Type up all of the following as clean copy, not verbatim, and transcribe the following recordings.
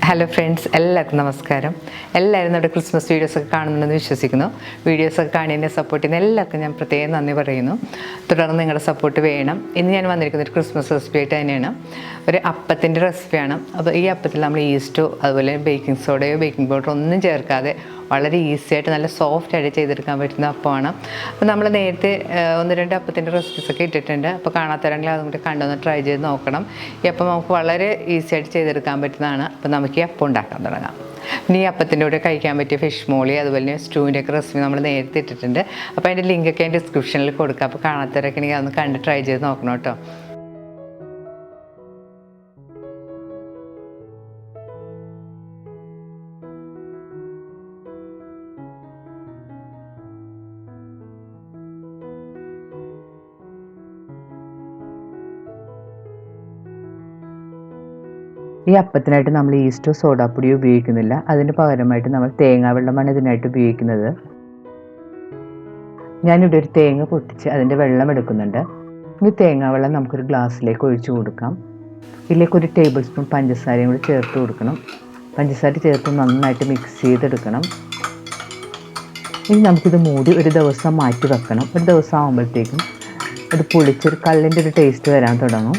Hello friends, എല്ലാവർക്കും നമസ്കാരം. എല്ലാവരും നമ്മുടെ ക്രിസ്മസ് വീഡിയോസൊക്കെ കാണുന്നുണ്ടെന്ന് വിശ്വസിക്കുന്നു. വീഡിയോസൊക്കെ കാണുന്നതിനെ സപ്പോർട്ട് ചെയ്യുന്ന എല്ലാവർക്കും ഞാൻ പ്രത്യേകം നന്ദി പറയുന്നു. തുടർന്ന് നിങ്ങളുടെ സപ്പോർട്ട് വേണം. ഇന്ന് ഞാൻ വന്നിരിക്കുന്ന ഒരു ക്രിസ്മസ് റെസിപ്പി ആയിട്ട് തന്നെയാണ്. ഒരു അപ്പത്തിൻ്റെ റെസിപ്പിയാണ്. അപ്പോൾ ഈ അപ്പത്തിൽ നമ്മൾ ഈസ്റ്റോ അതുപോലെ ബേക്കിംഗ് സോഡയോ ബേക്കിംഗ് പൗഡറോ ഒന്നും ചേർക്കാതെ വളരെ ഈസി ആയിട്ട് നല്ല സോഫ്റ്റ് ആയിട്ട് ചെയ്തെടുക്കാൻ പറ്റുന്ന അപ്പമാണ്. അപ്പോൾ നമ്മൾ നേരത്തെ ഒന്ന് രണ്ട് അപ്പത്തിൻ്റെ റെസിപ്പീസൊക്കെ ഇട്ടിട്ടുണ്ട്. അപ്പോൾ കാണാത്തവരെങ്കിൽ അതും കൂടി കണ്ടൊന്ന് ട്രൈ ചെയ്ത് നോക്കണം. ഈ അപ്പം നമുക്ക് വളരെ ഈസി ആയിട്ട് ചെയ്തെടുക്കാൻ പറ്റുന്നതാണ്. അപ്പോൾ നമുക്ക് ഈ അപ്പം ഉണ്ടാക്കാൻ തുടങ്ങാം. ഇനി ഈ അപ്പത്തിൻ്റെ കൂടെ കഴിക്കാൻ പറ്റിയ ഫിഷ് മോളി അതുപോലെ തന്നെ സ്റ്റൂവിൻ്റെ ഒക്കെ റെസിപ്പി നമ്മൾ നേരത്തെ ഇട്ടിട്ടുണ്ട്. അപ്പോൾ അതിൻ്റെ ലിങ്കൊക്കെ ഞാൻ ഡിസ്ക്രിപ്ഷനിൽ കൊടുക്കാം. അപ്പോൾ കാണാത്തവരൊക്കെ ഉണ്ടെങ്കിൽ അതൊന്ന് കണ്ട് ട്രൈ ചെയ്ത് നോക്കണം കേട്ടോ. ഈ അപ്പത്തിനായിട്ട് നമ്മൾ ഈസ്റ്റോ സോഡാപ്പൊടിയോ ഉപയോഗിക്കുന്നില്ല. അതിന് പകരമായിട്ട് നമ്മൾ തേങ്ങാവെള്ളമാണ് ഇതിനായിട്ട് ഉപയോഗിക്കുന്നത്. ഞാനിവിടെ ഒരു തേങ്ങ പൊട്ടിച്ച് അതിൻ്റെ വെള്ളം എടുക്കുന്നുണ്ട്. ഈ തേങ്ങാവെള്ളം നമുക്കൊരു ഗ്ലാസ്സിലേക്ക് ഒഴിച്ചു കൊടുക്കാം. ഇതിലേക്ക് ഒരു ടേബിൾ സ്പൂൺ പഞ്ചസാരയും കൂടി ചേർത്ത് കൊടുക്കണം. പഞ്ചസാര ചേർത്ത് നന്നായിട്ട് മിക്സ് ചെയ്തെടുക്കണം. ഇനി നമുക്കിത് മൂടി ഒരു ദിവസം മാറ്റി വെക്കണം. ഒരു ദിവസം ആകുമ്പോഴത്തേക്കും അത് പൊളിച്ചൊരു കള്ളിൻ്റെ ഒരു ടേസ്റ്റ് വരാൻ തുടങ്ങും.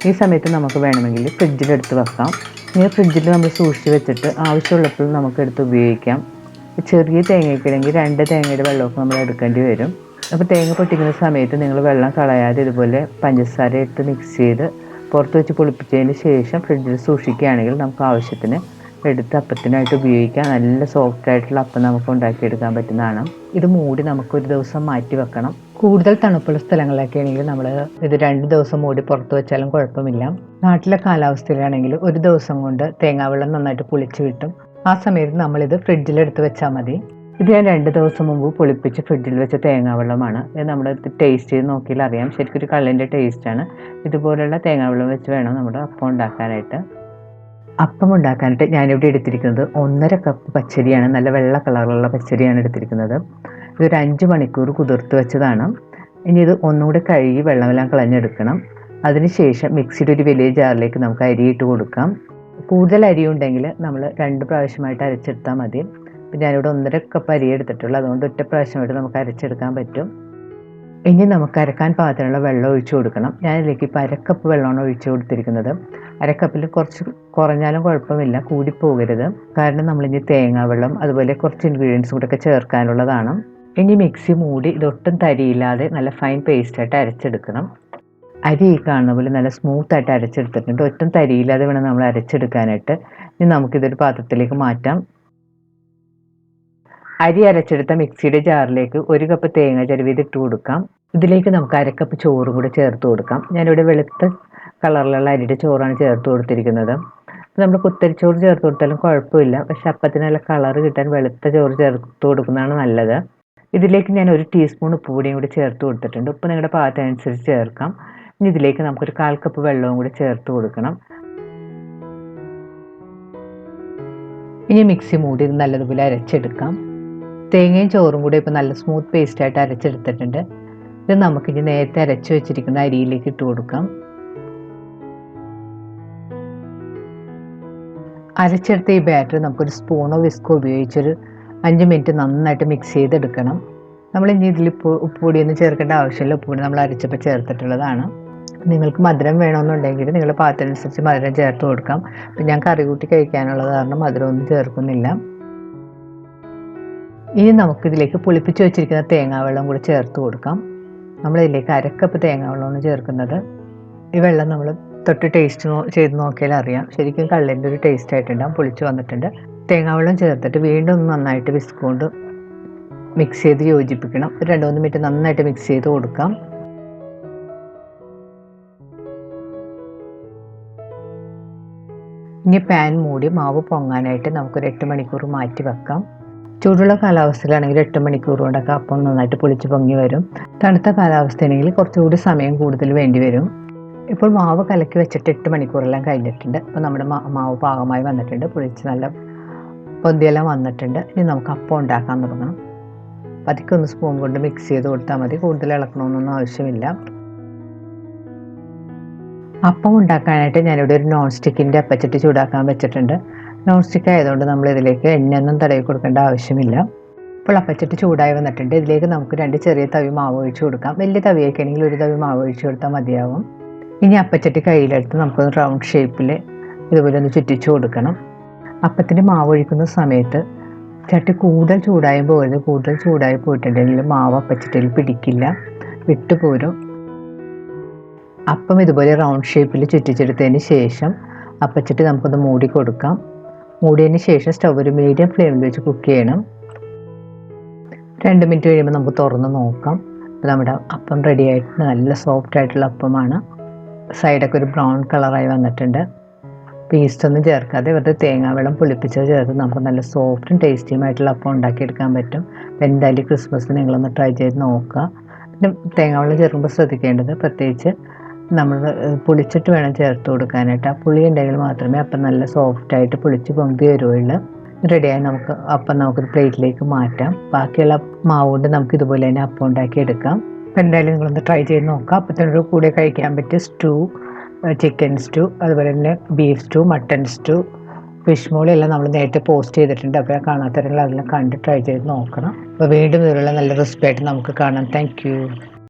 ഈ സമയത്ത് നമുക്ക് വേണമെങ്കിൽ ഫ്രിഡ്ജിലെടുത്ത് വെക്കാം. ഇനി ഫ്രിഡ്ജിൽ നമ്മൾ സൂക്ഷിച്ച് വെച്ചിട്ട് ആവശ്യമുള്ളപ്പോൾ നമുക്ക് എടുത്ത് ഉപയോഗിക്കാം. ചെറിയ തേങ്ങയ്ക്കില്ലെങ്കിൽ 2 തേങ്ങയുടെ വെള്ളമൊക്കെ നമ്മൾ എടുക്കേണ്ടി വരും. അപ്പോൾ തേങ്ങ പൊട്ടിക്കുന്ന സമയത്ത് നിങ്ങൾ വെള്ളം കളയാതെ ഇതുപോലെ പഞ്ചസാര ഇട്ട് മിക്സ് ചെയ്ത് പുറത്ത് വെച്ച് പൊളിപ്പിച്ചതിന് ശേഷം ഫ്രിഡ്ജിൽ സൂക്ഷിക്കുകയാണെങ്കിൽ നമുക്ക് ആവശ്യത്തിന് എടുത്ത് അപ്പത്തിനായിട്ട് ഉപയോഗിക്കാം. നല്ല സോഫ്റ്റ് ആയിട്ടുള്ള അപ്പം നമുക്ക് ഉണ്ടാക്കിയെടുക്കാൻ പറ്റുന്നതാണ്. ഇത് മൂടി നമുക്ക് ഒരു ദിവസം മാറ്റി വെക്കണം. കൂടുതൽ തണുപ്പുള്ള സ്ഥലങ്ങളിലൊക്കെ ആണെങ്കിൽ നമ്മൾ ഇത് 2 ദിവസം മൂടി പുറത്ത് വെച്ചാലും കുഴപ്പമില്ല. നാട്ടിലെ കാലാവസ്ഥയിലാണെങ്കിൽ ഒരു ദിവസം കൊണ്ട് തേങ്ങാവെള്ളം നന്നായിട്ട് പുളിച്ച് കിട്ടും. ആ സമയത്ത് നമ്മളിത് ഫ്രിഡ്ജിലെടുത്ത് വെച്ചാൽ മതി. ഇത് ഞാൻ 2 ദിവസം മുമ്പ് പുളിപ്പിച്ച് ഫ്രിഡ്ജിൽ വെച്ച തേങ്ങാവെള്ളമാണ്. ഇത് നമ്മൾ ടേസ്റ്റ് ചെയ്ത് നോക്കിയാൽ അറിയാം. ശരിക്കും ഒരു കള്ളിൻ്റെ ടേസ്റ്റാണ്. ഇതുപോലുള്ള തേങ്ങാവെള്ളം വെച്ച് വേണം നമ്മുടെ അപ്പം ഉണ്ടാക്കാനായിട്ട്. അപ്പം ഉണ്ടാക്കാനായിട്ട് ഞാനിവിടെ എടുത്തിരിക്കുന്നത് 1.5 കപ്പ് പച്ചരിയാണ്. നല്ല വെള്ള കളറുള്ള പച്ചരിയാണ് എടുത്തിരിക്കുന്നത്. ഇതൊരു 5 മണിക്കൂർ കുതിർത്ത് വെച്ചതാണ്. ഇനി ഇത് ഒന്നുകൂടി കഴുകി വെള്ളമെല്ലാം കളഞ്ഞെടുക്കണം. അതിനുശേഷം മിക്സിയുടെ ഒരു വലിയ ജാറിലേക്ക് നമുക്ക് അരി ഇട്ട് കൊടുക്കാം. കൂടുതൽ അരി ഉണ്ടെങ്കിൽ നമ്മൾ 2 പ്രാവശ്യമായിട്ട് അരച്ചെടുത്താൽ മതി. പിന്നെ ഞാനിവിടെ 1.5 കപ്പ് അരി എടുത്തിട്ടുള്ളൂ. അതുകൊണ്ട് ഒറ്റ പ്രാവശ്യമായിട്ട് നമുക്ക് അരച്ചെടുക്കാൻ പറ്റും. ഇനി നമുക്ക് അരക്കാൻ പാകത്തിനുള്ള വെള്ളം ഒഴിച്ചു കൊടുക്കണം. ഞാനിതിലേക്ക് ഇപ്പോൾ 1/2 കപ്പ് വെള്ളമാണ് ഒഴിച്ചു കൊടുത്തിരിക്കുന്നത്. 1/2 കപ്പിൽ കുറച്ച് കുറഞ്ഞാലും കുഴപ്പമില്ല, കൂടിപ്പോകരുത്. കാരണം നമ്മളിനി തേങ്ങാവെള്ളം അതുപോലെ കുറച്ച് ഇൻഗ്രീഡിയൻസും കൂടെ ഒക്കെ ചേർക്കാനുള്ളതാണ്. ഇനി മിക്സി മൂടി ഇതൊട്ടും തരിയില്ലാതെ നല്ല ഫൈൻ പേസ്റ്റായിട്ട് അരച്ചെടുക്കണം. അരി ഈ കാണുന്ന പോലെ നല്ല സ്മൂത്തായിട്ട് അരച്ചെടുത്തിട്ടുണ്ട്. ഒട്ടും തരിയില്ലാതെ വേണം നമ്മൾ അരച്ചെടുക്കാനായിട്ട്. ഇനി നമുക്കിതൊരു പാത്രത്തിലേക്ക് മാറ്റാം. അരി അരച്ചെടുത്ത മിക്സിയുടെ ജാറിലേക്ക് 1 കപ്പ് തേങ്ങ ചിരവിയത് ഇട്ട് കൊടുക്കാം. ഇതിലേക്ക് നമുക്ക് 1/2 കപ്പ് ചോറും കൂടി ചേർത്ത് കൊടുക്കാം. ഞാനിവിടെ വെളുത്ത കളറിലുള്ള അരിയുടെ ചോറാണ് ചേർത്ത് കൊടുത്തിരിക്കുന്നത്. നമ്മൾ കുത്തരിച്ചോറ് ചേർത്ത് കൊടുത്താലും കുഴപ്പമില്ല. പക്ഷെ അപ്പത്തിന് നല്ല കളർ കിട്ടാൻ വെളുത്ത ചോറ് ചേർത്ത് കൊടുക്കുന്നതാണ് നല്ലത്. ഇതിലേക്ക് ഞാൻ 1 ടീസ്പൂൺ ഉപ്പ് പൊടിയും കൂടി ചേർത്ത് കൊടുത്തിട്ടുണ്ട്. ഉപ്പ് നിങ്ങളുടെ പാകത്തിനനുസരിച്ച് ചേർക്കാം. ഇനി ഇതിലേക്ക് നമുക്കൊരു 1/4 കപ്പ് വെള്ളവും കൂടി ചേർത്ത് കൊടുക്കണം. ഇനി മിക്സി മൂടി നല്ലതുപോലെ അരച്ചെടുക്കാം. തേങ്ങയും ചോറും കൂടി ഇപ്പോൾ നല്ല സ്മൂത്ത് പേസ്റ്റായിട്ട് അരച്ചെടുത്തിട്ടുണ്ട്. ഇത് നമുക്കിനി നേരത്തെ അരച്ച് വെച്ചിരിക്കുന്ന അരിയിലേക്ക് ഇട്ട് കൊടുക്കാം. അരച്ചെടുത്ത ഈ ബാറ്റർ നമുക്കൊരു സ്പൂണോ വിസ്കോ ഉപയോഗിച്ചൊരു 5 മിനിറ്റ് നന്നായിട്ട് മിക്സ് ചെയ്തെടുക്കണം. നമ്മൾ ഇനി ഇതിൽ ഉപ്പ് പൊടിയൊന്നും ചേർക്കേണ്ട ആവശ്യമില്ല. ഉപ്പ് പൊടി നമ്മൾ അരച്ചപ്പോൾ ചേർത്തിട്ടുള്ളതാണ്. നിങ്ങൾക്ക് മധുരം വേണമെന്നുണ്ടെങ്കിൽ നിങ്ങൾ പാകത്തിനനുസരിച്ച് മധുരം ചേർത്ത് കൊടുക്കാം. ഇപ്പം ഞാൻ കറി കൂട്ടി കഴിക്കാനുള്ളത് കാരണം മധുരമൊന്നും ചേർക്കുന്നില്ല. ഇനി നമുക്കിതിലേക്ക് പുളിപ്പിച്ച് വെച്ചിരിക്കുന്ന തേങ്ങാവെള്ളം കൂടി ചേർത്ത് കൊടുക്കാം. നമ്മളിതിലേക്ക് 1/2 കപ്പ് തേങ്ങാവെള്ളമാണ് ചേർക്കുന്നത്. ഈ വെള്ളം നമ്മൾ തൊട്ട് ടേസ്റ്റ് ചെയ്ത് നോക്കിയാൽ അറിയാം. ശരിക്കും കള്ളിൻ്റെ ഒരു ടേസ്റ്റ് ആയിട്ടുണ്ടാകും. പുളിച്ച് വന്നിട്ടുണ്ട്. തേങ്ങാവെള്ളം ചേർത്തിട്ട് വീണ്ടും നന്നായിട്ട് വിസ്ക് കൊണ്ട് മിക്സ് ചെയ്ത് യോജിപ്പിക്കണം. ഒരു 2-3 മിനിറ്റ് നന്നായിട്ട് മിക്സ് ചെയ്ത് കൊടുക്കാം. ഇനി പാൻ മൂടി മാവ് പൊങ്ങാനായിട്ട് നമുക്കൊരു 8 മണിക്കൂർ മാറ്റി വെക്കാം. ചൂടുള്ള കാലാവസ്ഥയിലാണെങ്കിൽ 8 മണിക്കൂർ കൊണ്ടൊക്കെ അപ്പം നന്നായിട്ട് പൊളിച്ച് പൊങ്ങി വരും. തണുത്ത കാലാവസ്ഥയാണെങ്കിൽ കുറച്ചുകൂടി സമയം കൂടുതൽ വേണ്ടി വരും. ഇപ്പോൾ മാവ് കലക്കി വെച്ചിട്ട് 8 മണിക്കൂറെല്ലാം കഴിഞ്ഞിട്ടുണ്ട്. അപ്പോൾ നമ്മുടെ മാവ് പാകമായി വന്നിട്ടുണ്ട്. പൊളിച്ച് നല്ല പൊന്തിയെല്ലാം വന്നിട്ടുണ്ട്. ഇനി നമുക്ക് അപ്പം ഉണ്ടാക്കാൻ തുടങ്ങണം. പതുക്കെ ഒന്ന് സ്പൂൺ കൊണ്ട് മിക്സ് ചെയ്ത് കൊടുത്താൽ മതി. കൂടുതൽ ഇളക്കണമെന്നൊന്നും ആവശ്യമില്ല. അപ്പം ഉണ്ടാക്കാനായിട്ട് ഞാനിവിടെ ഒരു നോൺ സ്റ്റിക്കിൻ്റെ അപ്പച്ചട്ടി ചൂടാക്കാൻ വെച്ചിട്ടുണ്ട്. നോൺ സ്റ്റിക്ക് ആയതുകൊണ്ട് നമ്മൾ ഇതിലേക്ക് എണ്ണയൊന്നും തടവി കൊടുക്കേണ്ട ആവശ്യമില്ല. ഇപ്പോൾ അപ്പച്ചട്ടി ചൂടായി വന്നിട്ടുണ്ട്. ഇതിലേക്ക് നമുക്ക് 2 ചെറിയ തവി മാവ് ഒഴിച്ച് കൊടുക്കാം. വലിയ തവിയൊക്കെ ആണെങ്കിൽ 1 തവി മാവ് ഒഴിച്ച് കൊടുത്താൽ മതിയാവും. ഇനി അപ്പച്ചട്ടി കയ്യിലെടുത്ത് നമുക്ക് റൗണ്ട് ഷേപ്പിൽ ഇതുപോലെ ഒന്ന് ചുറ്റിച്ച് കൊടുക്കണം. അപ്പത്തിന് മാവ് ഒഴിക്കുന്ന സമയത്ത് ചട്ടി കൂടുതൽ ചൂടായി പോകരുത്. കൂടുതൽ ചൂടായി പോയിട്ടുണ്ടെങ്കിൽ മാവ് അപ്പച്ചട്ടിയിൽ പിടിക്കില്ല, വിട്ടുപോരും. അപ്പം ഇതുപോലെ റൗണ്ട് ഷേപ്പിൽ ചുറ്റിച്ചെടുത്തതിന് ശേഷം അപ്പച്ചട്ടി നമുക്കൊന്ന് മൂടി കൊടുക്കാം. മൂടിയതിന് ശേഷം സ്റ്റവ് ഒരു മീഡിയം ഫ്ലെയിമിൽ വെച്ച് കുക്ക് ചെയ്യണം. 2 മിനിറ്റ് കഴിയുമ്പോൾ നമുക്ക് തുറന്ന് നോക്കാം. അപ്പോൾ നമ്മുടെ അപ്പം റെഡി ആയിട്ട് നല്ല സോഫ്റ്റ് ആയിട്ടുള്ള അപ്പമാണ്. സൈഡൊക്കെ ഒരു ബ്രൗൺ കളറായി വന്നിട്ടുണ്ട്. ഈസ്റ്റ് ഒന്നും ചേർക്കാതെ വെറുതെ തേങ്ങാവെള്ളം പുളിപ്പിച്ചത് ചേർത്ത് നമുക്ക് നല്ല സോഫ്റ്റും ടേസ്റ്റിയുമായിട്ടുള്ള അപ്പം ഉണ്ടാക്കിയെടുക്കാൻ പറ്റും. അപ്പോൾ എന്തായാലും ക്രിസ്മസിന് നിങ്ങളൊന്ന് ട്രൈ ചെയ്ത് നോക്കുക. പിന്നെ തേങ്ങാവെള്ളം ചേർക്കുമ്പോൾ ശ്രദ്ധിക്കേണ്ടത് പ്രത്യേകിച്ച് നമ്മൾ പുളിച്ചിട്ട് വേണം ചേർത്ത് കൊടുക്കാനായിട്ട്. ആ പുളി ഉണ്ടെങ്കിൽ മാത്രമേ അപ്പം നല്ല സോഫ്റ്റായിട്ട് പുളിച്ച് പൊന്തി വരുള്ളൂ. റെഡിയായി നമുക്കൊരു പ്ലേറ്റിലേക്ക് മാറ്റാം. ബാക്കിയുള്ള മാവ് കൊണ്ട് നമുക്ക് ഇതുപോലെ തന്നെ അപ്പം ഉണ്ടാക്കിയെടുക്കാം. അപ്പോൾ എന്തായാലും നിങ്ങളൊന്ന് ട്രൈ ചെയ്ത് നോക്കാം. അപ്പത്തിനോട് കൂടെ കഴിക്കാൻ പറ്റിയ സ്റ്റൂ, ചിക്കൻ സ്റ്റൂ, അതുപോലെ തന്നെ beef stew, mutton stew, fish molee എല്ലാം നമ്മൾ നേരത്തെ പോസ്റ്റ് ചെയ്തിട്ടുണ്ട്. അപ്പോൾ കാണാത്തവരെല്ലാം അതെല്ലാം കണ്ട് ട്രൈ ചെയ്ത് നോക്കണം. അപ്പോൾ വീണ്ടും ഇതിലുള്ള നല്ല റെസിപ്പി ആയിട്ട് നമുക്ക് കാണാം. Thank you.